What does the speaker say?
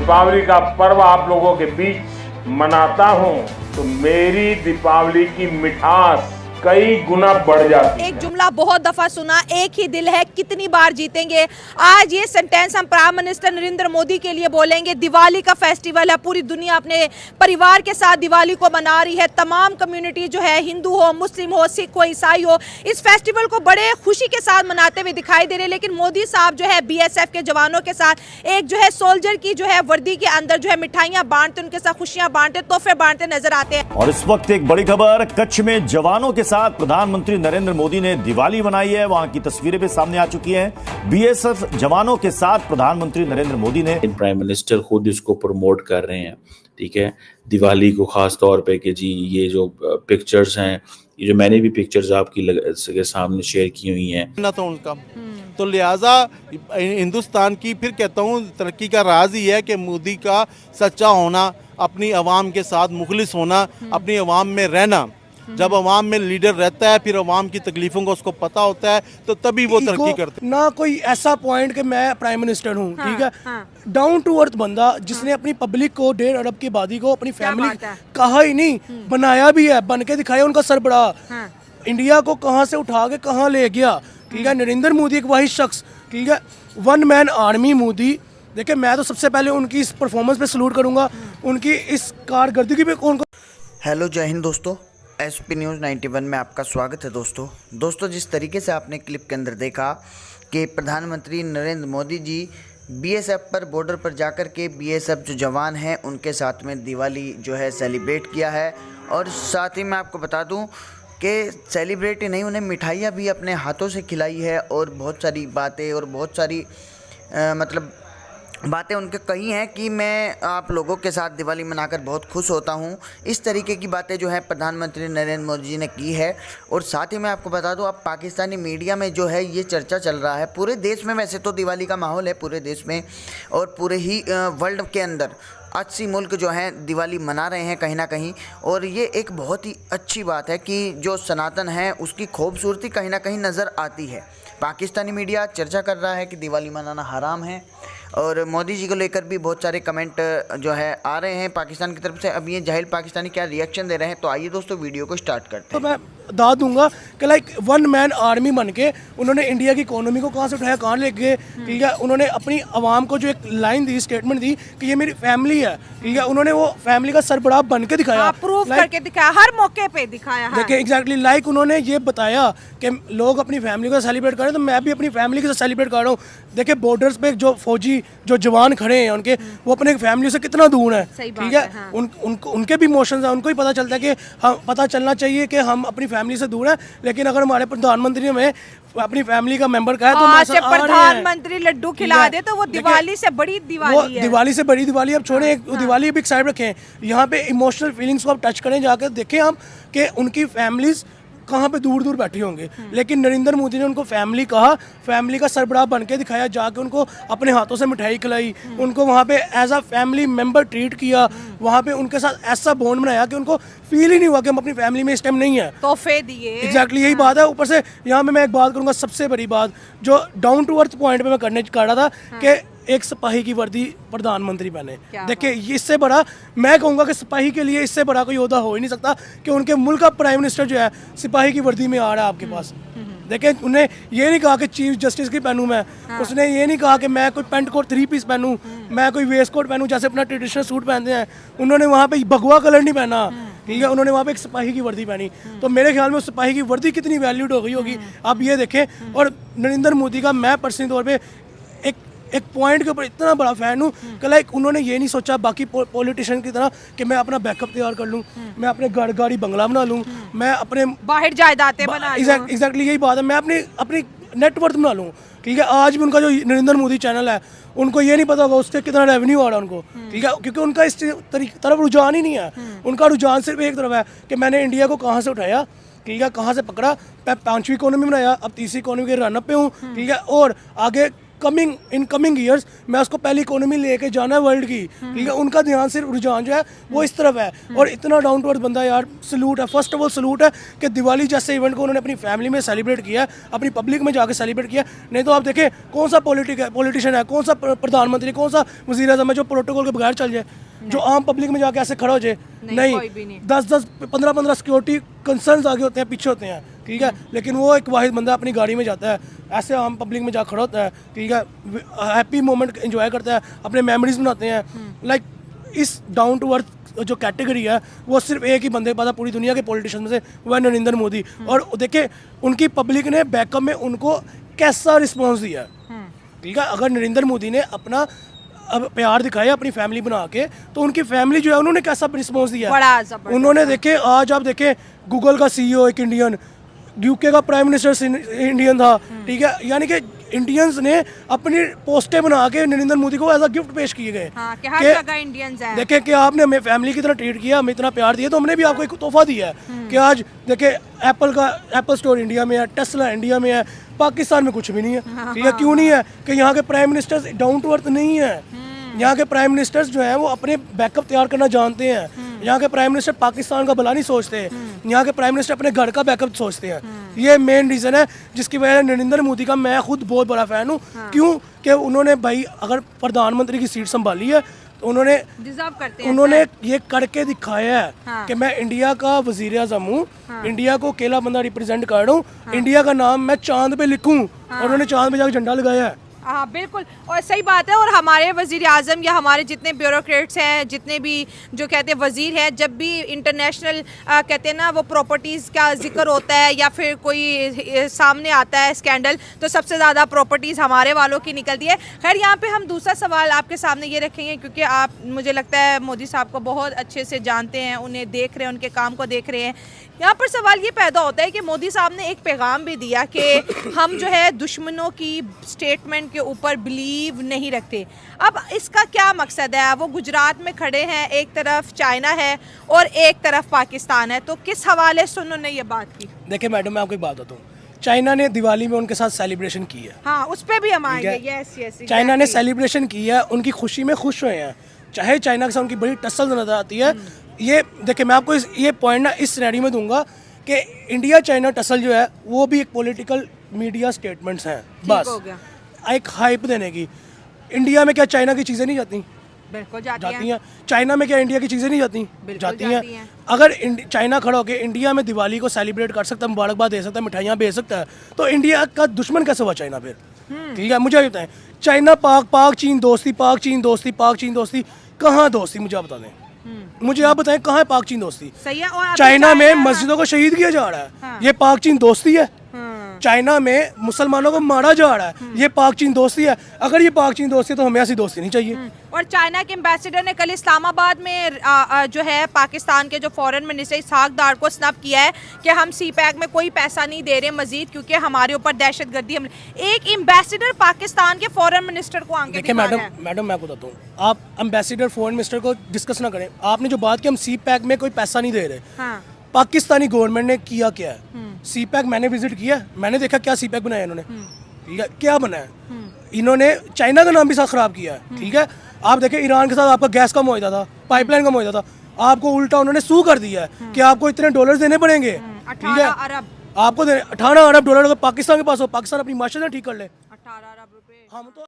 दीपावली का पर्व आप लोगों के बीच मनाता हूं तो मेरी दीपावली की मिठास कई गुना बढ़ जाती है। एक जुमला बहुत दफा सुना, एक ही दिल है कितनी बार जीतेंगे। आज ये सेंटेंस हम प्राइम मिनिस्टर नरेंद्र मोदी के लिए बोलेंगे। दिवाली का फेस्टिवल है, पूरी दुनिया अपने परिवार के साथ दिवाली को मना रही है। तमाम कम्युनिटी जो है, हिंदू हो, मुस्लिम हो, सिख हो, ईसाई हो, इस फेस्टिवल को बड़े खुशी के साथ मनाते हुए दिखाई दे रहे हैं। लेकिन मोदी साहब जो है BSF के जवानों के साथ एक जो है सोल्जर की जो है वर्दी के अंदर जो है मिठाइयां बांटते, उनके साथ खुशियां बांटते, तोहफे बांटते नजर आते हैं। और इस वक्त एक बड़ी खबर, कच्छ में जवानों के साथ प्रधानमंत्री नरेंद्र मोदी ने दिवाली मनाई है। वहां की तस्वीरें भी सामने आ चुकी हैं। BSF जवानों के साथ प्रधानमंत्री नरेंद्र मोदी ने, प्राइम मिनिस्टर खुद इसको प्रमोट कर रहे हैं, ठीक है, दिवाली को खास तौर पे कि जी ये जो पिक्चर्स हैं, ये जो मैंने भी पिक्चर्स आपके सामने शेयर की हुई हैं ना तो उनका तो लिहाजा हिंदुस्तान की फिर कहता हूँ तरक्की का राज ही है कि मोदी का सच्चा होना, अपनी आवाम के साथ मुखलिस होना, अपनी आवाम में रहना। जब अवाम में लीडर रहता है, फिर अवाम की तकलीफों का उसको पता होता है, तो तभी वो तरक्की करते हैं। ना कोई ऐसा पॉइंट कि मैं प्राइम मिनिस्टर हूँ, ठीक है, डाउन टू अर्थ बंदा जिसने अपनी पब्लिक को 1.5 अरब की आबादी को अपनी फैमिली कहा ही नहीं, बनाया भी है, बन के दिखाया उनका सरबड़ा। इंडिया को कहाँ से उठा के कहाँ ले गया, ठीक है। नरेंद्र मोदी एक वही शख्स, ठीक है, वन मैन आर्मी मोदी। देखिए मैं तो सबसे पहले उनकी इस परफॉर्मेंस पे सलूट करूंगा, उनकी इस कारकर्दगी पे उनको। हेलो जय हिंद दोस्तों, SP न्यूज़ 91 में आपका स्वागत है। दोस्तों जिस तरीके से आपने क्लिप के अंदर देखा कि प्रधानमंत्री नरेंद्र मोदी जी BSF पर बॉर्डर पर जाकर के BSF जो जवान हैं उनके साथ में दिवाली जो है सेलिब्रेट किया है। और साथ ही मैं आपको बता दूं कि सेलिब्रेट ही नहीं, उन्हें मिठाइयाँ भी अपने हाथों से खिलाई है और बहुत सारी बातें और बहुत सारी बातें उनके कही हैं कि मैं आप लोगों के साथ दिवाली मनाकर बहुत खुश होता हूं। इस तरीके की बातें जो है प्रधानमंत्री नरेंद्र मोदी जी ने की है। और साथ ही मैं आपको बता दूं, अब पाकिस्तानी मीडिया में जो है ये चर्चा चल रहा है पूरे देश में। वैसे तो दिवाली का माहौल है पूरे देश में और पूरे ही वर्ल्ड के अंदर 80 मुल्क जो हैं दिवाली मना रहे हैं कहीं ना कहीं। और ये एक बहुत ही अच्छी बात है कि जो सनातन है उसकी खूबसूरती कहीं ना कहीं नज़र आती है। पाकिस्तानी मीडिया चर्चा कर रहा है कि दिवाली मनाना हराम है और मोदी जी को लेकर भी बहुत सारे कमेंट जो है आ रहे हैं पाकिस्तान की तरफ से। अब ये जाहिल पाकिस्तानी क्या रिएक्शन दे रहे हैं, तो आइए दोस्तों वीडियो को स्टार्ट करते हैं। तो मैं दाद दूंगा कि लाइक वन मैन आर्मी बन के उन्होंने इंडिया की इकोनॉमी को कहाँ से उठाया, कहाँ ले गए, ठीक है। उन्होंने अपनी आवाम को जो एक लाइन दी, स्टेटमेंट दी कि ये मेरी फैमिली है, ठीक है। उन्होंने वो फैमिली का सरबराह बन के दिखाया, प्रूफ करके दिखाया, हर मौके पे दिखाया। देखिए एग्जैक्टली लाइक उन्होंने ये बताया कि लोग अपनी फैमिली को सेलिब्रेट करें तो मैं भी अपनी फैमिली के साथ सेलिब्रेट कर रहा हूँ। देखिए बॉर्डर्स पे जो फौजी जो जवान खड़े हैं उनके, वो अपने फैमिली से कितना दूर है, ठीक है। उनके भी इमोशंस हैं, उनको ही पता चलता है कि हम, पता चलना चाहिए कि हम अपनी फैमिली से दूर हैं। लेकिन अगर हमारे प्रधानमंत्री हमें अपनी फैमिली का मेंबर कहा तो प्रधानमंत्री लड्डू खिला दे तो वो दिवाली से बड़ी दिवाली है। दिवाली से बड़ी दिवाली अब छोड़े, दिवाली भी एक साइड रखें। यहाँ पे इमोशनल फीलिंग्स को आप टच करें, जाकर देखें हम कि उनकी फैमिलीज कहाँ पे दूर दूर बैठी होंगे। लेकिन नरेंद्र मोदी ने उनको फैमिली कहा, फैमिली का सरबराह बन के दिखाया, जाके उनको अपने हाथों से मिठाई खिलाई, उनको वहाँ पे as a family member treat किया, वहाँ पे उनके साथ ऐसा बॉन्ड बनाया कि उनको फील ही नहीं हुआ कि हम अपनी फैमिली में इस टाइम नहीं है। तोहफे दिए, एग्जैक्टली यही बात है। ऊपर से यहाँ पे मैं एक बात करूँगा, सबसे बड़ी बात जो डाउन टू अर्थ पॉइंट पे मैं करने कर रहा था कि एक सिपाही की वर्दी प्रधानमंत्री बने। देखिए इससे बड़ा मैं कहूँगा कि सिपाही के लिए इससे बड़ा कोई ओहदा हो ही नहीं सकता कि उनके मुल्क का प्राइम मिनिस्टर जो है सिपाही की वर्दी में आ रहा है आपके पास। देखिए उन्हें ये नहीं कहा कि चीफ जस्टिस की पहनूं मैं, उसने ये नहीं कहा कि मैं कोई पेंट कोट 3 पीस पहनूं, मैं कोई वेस्ट कोट पहनूं जैसे अपना ट्रेडिशनल सूट पहनते हैं। उन्होंने वहाँ पे भगवा कलर नहीं पहना, ठीक है, उन्होंने वहाँ पे एक सिपाही की वर्दी पहनी। तो मेरे ख्याल में उस सिपाही की वर्दी कितनी वैल्यूड हो गई होगी आप ये देखें। और नरेंद्र मोदी का मैं पर्सनली तौर पर एक पॉइंट के ऊपर इतना बड़ा फैन हूँ कि लाइक उन्होंने ये नहीं सोचा बाकी पॉलिटिशियन की तरह कि मैं अपना बैकअप तैयार कर लूँ, मैं अपने गाड़ी बंगला बना लूँ, मैं अपने बाहर जायदादें बना लूँ। एग्जैक्टली यही बात है, मैं अपनी नेटवर्थ बना लूँ, ठीक है। आज भी उनका जो नरेंद्र मोदी चैनल है, उनको ये नहीं पता होगा उससे कितना रेवेन्यू आ रहा है उनको, ठीक है, क्योंकि उनका इस तरफ रुझान ही नहीं है। उनका रुझान सिर्फ एक तरफ है कि मैंने इंडिया को कहाँ से उठाया, ठीक है, कहाँ से पकड़ा, मैं 5वीं इकोनॉमी बनाया, अब 3री इकोनॉमी के रनअप पे हूँ, ठीक है, और आगे इन कमिंग ईयर्स मैं उसको पहली इकोनॉमी लेके जाना है वर्ल्ड की, ठीक है। उनका ध्यान सिर्फ रुझान जो है वो इस तरफ है, और इतना डाउन टू अर्थ बंदा यार, सलूट है। फर्स्ट ऑफ ऑल सलूट है कि दिवाली जैसे इवेंट को उन्होंने अपनी फैमिली में सेलिब्रेट किया, अपनी पब्लिक में जाकर सेलिब्रेट किया। नहीं तो आप देखें कौन सा पॉलिटिशियन है, कौन सा प्रधानमंत्री, कौन सा वज़ीर आज़म है जो प्रोटोकॉल के बगैर चल जाए, जो आम पब्लिक में जाके ऐसे खड़ा हो जाए। नहीं, 10-10 15-15 सिक्योरिटी कंसर्न्स आगे होते हैं, पीछे होते हैं, ठीक है। लेकिन वो एक वाहिद बंदा अपनी गाड़ी में जाता है, ऐसे आम पब्लिक में जा खड़ा होता है, ठीक है, हैप्पी मोमेंट एंजॉय करता है, अपने मेमोरीज बनाते हैं। लाइक इस डाउन टू अर्थ जो कैटेगरी है वो सिर्फ एक ही बंदे के पास है पूरी दुनिया के पॉलिटिशियन में से, वह नरेंद्र मोदी। और देखिए उनकी पब्लिक ने बैकअप में उनको कैसा रिस्पॉन्स दिया, ठीक है। अगर नरेंद्र मोदी ने अपना अब प्यार दिखाया अपनी फैमिली बना के, तो उनकी फैमिली जो है उन्होंने कैसा रिस्पॉन्स दिया। उन्होंने देखे, आज आप देखे गूगल का CEO एक इंडियन, यूके का प्राइम मिनिस्टर इंडियन था, ठीक है। यानी कि इंडियंस ने अपनी पोस्टें बना के नरेंद्र मोदी को एज अ गिफ्ट पेश किए गए कि हर जगह इंडियंस हैं। देखे कि आपने हमें फैमिली की तरह ट्रीट किया, हमें इतना प्यार दिया, तो हमने भी आपको एक तोहफा दिया है कि आज देखे एप्पल स्टोर इंडिया में है, टेस्ला इंडिया में है, पाकिस्तान में कुछ भी नहीं है, ठीक है। क्यों नहीं है? कि यहाँ के prime ministers down to earth नहीं है। यहाँ के प्राइम मिनिस्टर्स जो हैं वो अपने बैकअप तैयार करना जानते हैं। यहाँ के प्राइम मिनिस्टर पाकिस्तान का भला नहीं सोचते हैं, यहाँ के प्राइम मिनिस्टर अपने घर का बैकअप सोचते हैं। ये मेन रीज़न है जिसकी वजह से नरेंद्र मोदी का मैं खुद बहुत बड़ा फ़ैन हूँ। क्यों? कि उन्होंने भाई अगर प्रधानमंत्री की सीट संभाली है तो उन्होंने डिजर्व करते हैं, उन्होंने ये करके दिखाया है कि मैं इंडिया का वज़ीर आज़म हूँ, इंडिया को अकेला बंदा रिप्रेजेंट कर रहा हूँ, इंडिया का नाम मैं चांद पे लिखूँ, और उन्होंने चांद पे जाकर झंडा लगाया है। हाँ बिल्कुल, और सही बात है। और हमारे वज़ीर आज़म या हमारे जितने ब्यूरोक्रेट्स हैं, जितने भी जो कहते हैं वज़ीर हैं, जब भी इंटरनेशनल कहते हैं ना वो प्रॉपर्टीज़ का जिक्र होता है या फिर कोई सामने आता है स्कैंडल, तो सबसे ज़्यादा प्रॉपर्टीज़ हमारे वालों की निकलती है। खैर यहाँ पे हम दूसरा सवाल आपके सामने ये रखेंगे, क्योंकि आप मुझे लगता है मोदी साहब को बहुत अच्छे से जानते हैं, उन्हें देख रहे हैं, उनके काम को देख रहे हैं। यहाँ पर सवाल ये पैदा होता है कि मोदी साहब ने एक पैगाम भी दिया कि हम जो है दुश्मनों की स्टेटमेंट के ऊपर बिलीव नहीं रखते। अब इसका क्या मकसद है? वो गुजरात में खड़े हैं, एक तरफ चाइना है और एक तरफ पाकिस्तान है, तो किस हवाले से उन्होंने ये बात की? देखिए मैडम, मैं आपको एक बात बताता हूँ, चाइना ने दिवाली में उनके साथ सेलिब्रेशन की है। हाँ, उस पर भी हम आएंगे। यस यस, चाइना ने सेलिब्रेशन की है, उनकी खुशी में खुश हुए हैं, चाहे चाइना के साथ उनकी बड़ी टसल नजर आती है। ये देखिए मैं आपको ये पॉइंट ना इस सिनेरियो में दूंगा कि इंडिया चाइना टसल जो है वो भी एक पॉलिटिकल मीडिया स्टेटमेंट्स हैं, बस एक हाइप देने की। इंडिया में क्या चाइना की चीज़ें नहीं जाती? बिल्कुल जाती हैं। चाइना में क्या इंडिया की चीज़ें नहीं जाती? जाती हैं। अगर चाइना खड़ा होकर इंडिया में दिवाली को सेलिब्रेट कर सकता है, मुबारकबाद दे सकता है, मिठाइयाँ भेज सकता है, तो इंडिया का दुश्मन कैसे हुआ चाइना फिर? ठीक है, मुझे बताएं, चाइना पाक चीन दोस्ती, पाक चीन दोस्ती कहाँ दोस्ती? मुझे आप बता दें, मुझे आप बताएं कहाँ है पाक चीन दोस्ती? सही है। और चाइना में मस्जिदों को शहीद किया जा रहा है, हाँ। ये पाक चीन दोस्ती है। चाइना में मुसलमानों को मारा जा रहा है, ये पाक चीन दोस्ती है। अगर ये पाक चीन दोस्ती है तो हमें ऐसी दोस्ती नहीं चाहिए। और चाइना के एम्बेसडर ने कल इस्लामाबाद में जो है पाकिस्तान के जो फॉरेन मिनिस्टर इसहाक डार को स्नैप किया है कि हम CPEC में कोई पैसा नहीं दे रहे मजीद, क्योंकि हमारे ऊपर दहशतगर्दी हमले। एक एम्बेसडर पाकिस्तान के फॉरेन मिनिस्टर को आगे देखिए मैडम मैं बताता हूँ, आप एम्बेसडर फॉरेन मिनिस्टर को डिस्कस ना करें। आपने जो बात की हम CPEC में कोई पैसा नहीं दे रहे, हाँ। पाकिस्तानी गवर्नमेंट ने किया क्या है? CPEC मैंने विजिट किया, मैंने देखा क्या CPEC बनाया इन्होंने, ठीक है, क्या बनाया इन्होंने? चाइना का नाम भी साथ खराब किया है, ठीक है। आप देखें ईरान के साथ आपका गैस का मुआहदा था, पाइपलाइन का मुआहदा था, आपको उल्टा उन्होंने सू कर दिया है कि आपको इतने डॉलर देने पड़ेंगे, ठीक है। आपको $18 अरब अगर पाकिस्तान के पास हो, पाकिस्तान अपनी माशरे ठीक कर ले, 18 अरब रुपए। हम तो